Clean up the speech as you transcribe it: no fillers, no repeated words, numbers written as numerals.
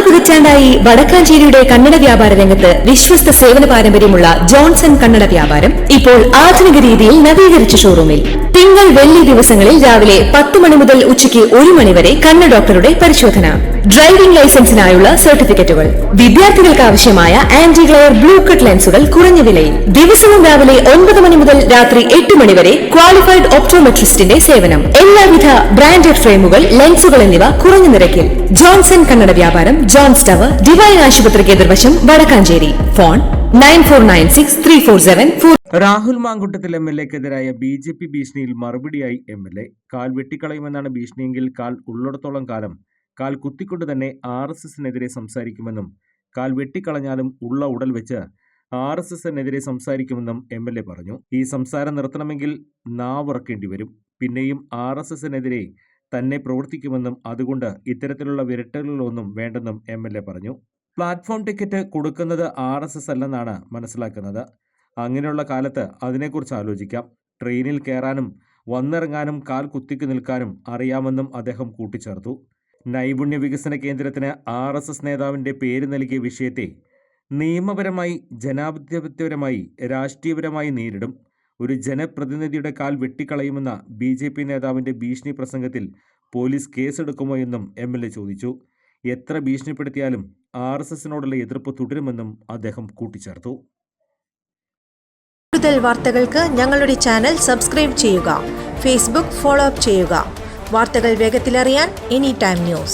പതിറ്റാണ്ടായി വടക്കാഞ്ചേരിയുടെ കന്നഡ വ്യാപാര രംഗത്ത് വിശ്വസ്ത സേവന പാരമ്പര്യമുള്ള ജോൺസൺ കന്നഡ വ്യാപാരം ഇപ്പോൾ ആധുനിക രീതിയിൽ നവീകരിച്ച ഷോറൂമിൽ തിങ്കൾ വെള്ളി ദിവസങ്ങളിൽ രാവിലെ 10 മണി മുതൽ ഉച്ചയ്ക്ക് 1 മണി വരെ കണ്ണ് ഡോക്ടറുടെ പരിശോധന, ഡ്രൈവിംഗ് ലൈസൻസിനായുള്ള സർട്ടിഫിക്കറ്റുകൾ, വിദ്യാർത്ഥികൾക്ക് ആവശ്യമായ ആന്റി ഗ്ലെയർ ബ്ലൂ കട്ട് ലെൻസുകൾ കുറഞ്ഞ വിലയിൽ, ദിവസവും രാവിലെ 9 മണി മുതൽ രാത്രി 8 മണി വരെ ക്വാളിഫൈഡ് ഒപ്റ്റോമെട്രിസ്റ്റിന്റെ സേവനം, എല്ലാവിധ ബ്രാൻഡഡ് ഫ്രെയിമുകൾ, ലെൻസുകൾ എന്നിവ കുറഞ്ഞ നിരക്കിൽ. ജോൺസൺ കന്നഡ വ്യാപാരം, ജോൺസ് ടവർ, ഡിവൈൻ ആശുപത്രിക്ക് എതിർവശം, വടക്കാഞ്ചേരി. ഫോൺ 94963474. രാഹുൽ മാങ്കുട്ടത്തിൽ MLA-ക്കെതിരായ BJP ഭീഷണിയിൽ മറുപടിയായി MLA. കാൽ വെട്ടിക്കളയുമെന്നാണ് ഭീഷണിയെങ്കിൽ കാൽ ഉള്ളിടത്തോളം കാലം കാൽ കുത്തിക്കൊണ്ട് തന്നെ RSSനെതിരെ സംസാരിക്കുമെന്നും കാൽ വെട്ടിക്കളഞ്ഞാലും ഉള്ള ഉടൽ വെച്ച് RSSനെതിരെ സംസാരിക്കുമെന്നും MLA പറഞ്ഞു. ഈ സംസാരം നിർത്തണമെങ്കിൽ നാവുറക്കേണ്ടി വരും. പിന്നെയും RSSനെതിരെ തന്നെ പ്രവർത്തിക്കുമെന്നും അതുകൊണ്ട് ഇത്തരത്തിലുള്ള വിരട്ടലുകളൊന്നും വേണ്ടെന്നും MLA പറഞ്ഞു. പ്ലാറ്റ്ഫോം ടിക്കറ്റ് കൊടുക്കുന്നത് RSS അല്ലെന്നാണ് മനസ്സിലാക്കുന്നത്. അങ്ങനെയുള്ള കാലത്ത് അതിനെക്കുറിച്ച് ആലോചിക്കാം. ട്രെയിനിൽ കയറാനും വന്നിറങ്ങാനും കാൽ കുത്തിക്ക് നിൽക്കാനും അറിയാമെന്നും അദ്ദേഹം കൂട്ടിച്ചേർത്തു. നൈപുണ്യ വികസന കേന്ദ്രത്തിന് RSS നേതാവിൻ്റെ പേര് നൽകിയ വിഷയത്തെ നിയമപരമായി, ജനാധിപത്യപരമായി, രാഷ്ട്രീയപരമായി നേരിടും. ഒരു ജനപ്രതിനിധിയുടെ കാൽ വെട്ടിക്കളയുമെന്ന BJP നേതാവിൻ്റെ ഭീഷണി പ്രസംഗത്തിൽ പോലീസ് കേസെടുക്കുമോ എന്നും MLA ചോദിച്ചു. എത്ര ഭീഷണിപ്പെടുത്തിയാലും RSSനോടുള്ള എതിർപ്പ് തുടരുമെന്നും അദ്ദേഹം കൂട്ടിച്ചേർത്തു. കൂടുതൽ വാർത്തകൾക്ക് ഞങ്ങളുടെ ചാനൽ സബ്സ്ക്രൈബ് ചെയ്യുക. ഫേസ്ബുക്ക് ഫോളോ അപ്പ് ചെയ്യുക. വാർത്തകൾ വേഗത്തിലറിയാൻ Anytime News.